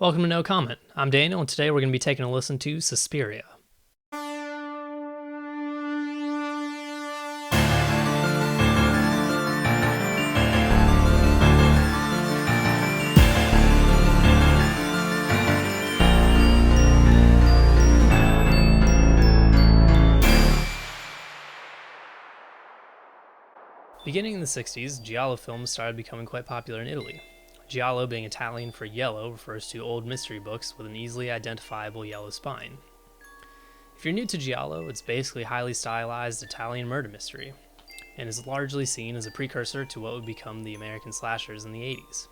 Welcome to No Comment. I'm Daniel, and today we're going to be taking a listen to Suspiria. Beginning in the 60s, giallo films started becoming quite popular in Italy. Giallo, being Italian for yellow, refers to old mystery books with an easily identifiable yellow spine. If you're new to giallo, it's basically highly stylized Italian murder mystery, and is largely seen as a precursor to what would become the American slashers in the 80s.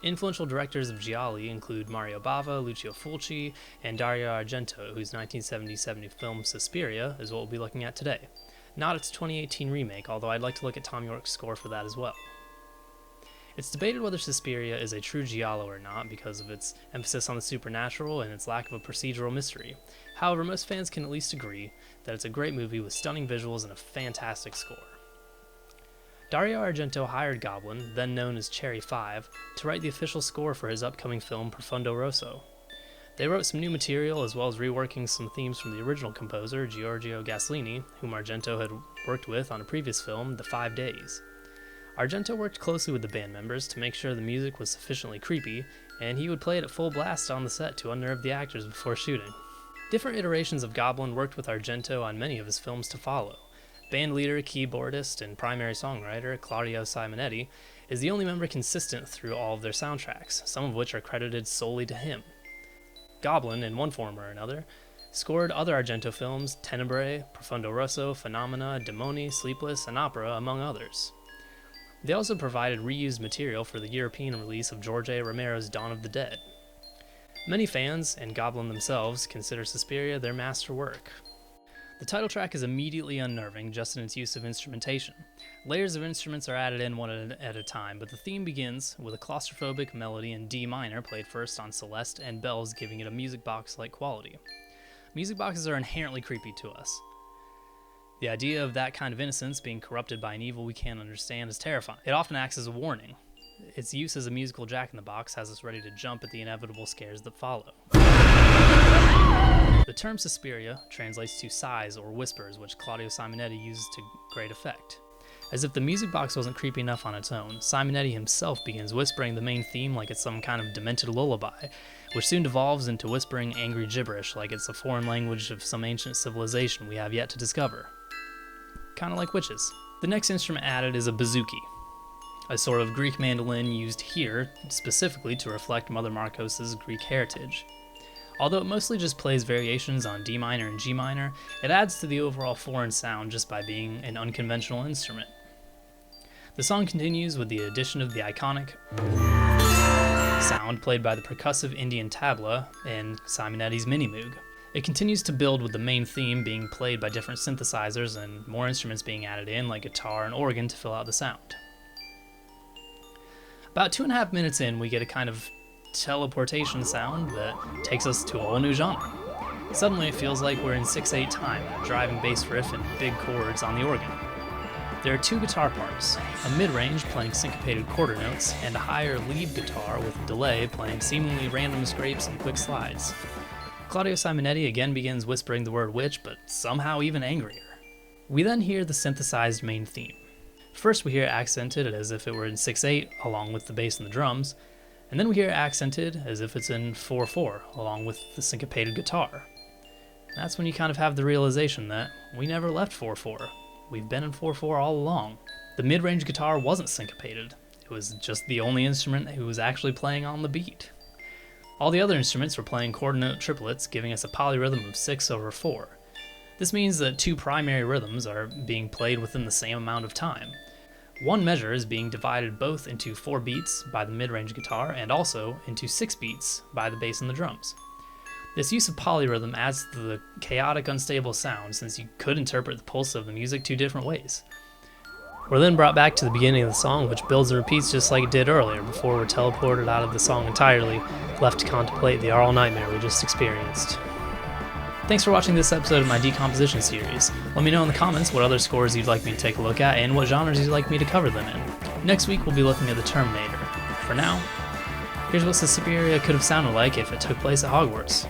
Influential directors of gialli include Mario Bava, Lucio Fulci, and Dario Argento, whose 1977 film Suspiria is what we'll be looking at today. Not its 2018 remake, although I'd like to look at Tom York's score for that as well. It's debated whether Suspiria is a true giallo or not because of its emphasis on the supernatural and its lack of a procedural mystery. However, most fans can at least agree that it's a great movie with stunning visuals and a fantastic score. Dario Argento hired Goblin, then known as Cherry 5, to write the official score for his upcoming film Profondo Rosso. They wrote some new material as well as reworking some themes from the original composer, Giorgio Gasolini, whom Argento had worked with on a previous film, The 5 Days. Argento worked closely with the band members to make sure the music was sufficiently creepy, and he would play it at full blast on the set to unnerve the actors before shooting. Different iterations of Goblin worked with Argento on many of his films to follow. Band leader, keyboardist, and primary songwriter Claudio Simonetti is the only member consistent through all of their soundtracks, some of which are credited solely to him. Goblin, in one form or another, scored other Argento films, Tenebrae, Profondo Rosso, Phenomena, Demoni, Sleepless, and Opera, among others. They also provided reused material for the European release of George A. Romero's Dawn of the Dead. Many fans, and Goblin themselves, consider Suspiria their masterwork. The title track is immediately unnerving just in its use of instrumentation. Layers of instruments are added in one at a time, but the theme begins with a claustrophobic melody in D minor played first on Celeste and bells giving it a music box-like quality. Music boxes are inherently creepy to us. The idea of that kind of innocence being corrupted by an evil we can't understand is terrifying. It often acts as a warning. Its use as a musical jack-in-the-box has us ready to jump at the inevitable scares that follow. The term Suspiria translates to sighs or whispers, which Claudio Simonetti uses to great effect. As if the music box wasn't creepy enough on its own, Simonetti himself begins whispering the main theme like it's some kind of demented lullaby, which soon devolves into whispering angry gibberish like it's a foreign language of some ancient civilization we have yet to discover. Kind of like witches. The next instrument added is a bouzouki, a sort of Greek mandolin used here specifically to reflect Mother Marcos's Greek heritage. Although it mostly just plays variations on D minor and G minor, it adds to the overall foreign sound just by being an unconventional instrument. The song continues with the addition of the iconic sound played by the percussive Indian tabla and Simonetti's mini-moog. It continues to build with the main theme being played by different synthesizers and more instruments being added in like guitar and organ to fill out the sound. About 2.5 minutes in, we get a kind of teleportation sound that takes us to a whole new genre. Suddenly it feels like we're in 6/8 time, a driving bass riff and big chords on the organ. There are two guitar parts, a mid-range playing syncopated quarter notes, and a higher lead guitar with delay playing seemingly random scrapes and quick slides. Claudio Simonetti again begins whispering the word witch, but somehow even angrier. We then hear the synthesized main theme. First we hear it accented as if it were in 6/8 along with the bass and the drums, and then we hear it accented as if it's in 4/4 along with the syncopated guitar. That's when you kind of have the realization that we never left 4/4. We've been in 4/4 all along. The mid-range guitar wasn't syncopated. It was just the only instrument who was actually playing on the beat. All the other instruments were playing quarter note triplets, giving us a polyrhythm of 6/4. This means that two primary rhythms are being played within the same amount of time. One measure is being divided both into 4 beats by the mid-range guitar and also into 6 beats by the bass and the drums. This use of polyrhythm adds to the chaotic, unstable sound since you could interpret the pulse of the music two different ways. We're then brought back to the beginning of the song, which builds and repeats just like it did earlier, before we're teleported out of the song entirely, left to contemplate the aural nightmare we just experienced. Thanks for watching this episode of my Decomposition series. Let me know in the comments what other scores you'd like me to take a look at and what genres you'd like me to cover them in. Next week we'll be looking at The Terminator. For now, Here's what Suspiria could have sounded like if it took place at Hogwarts.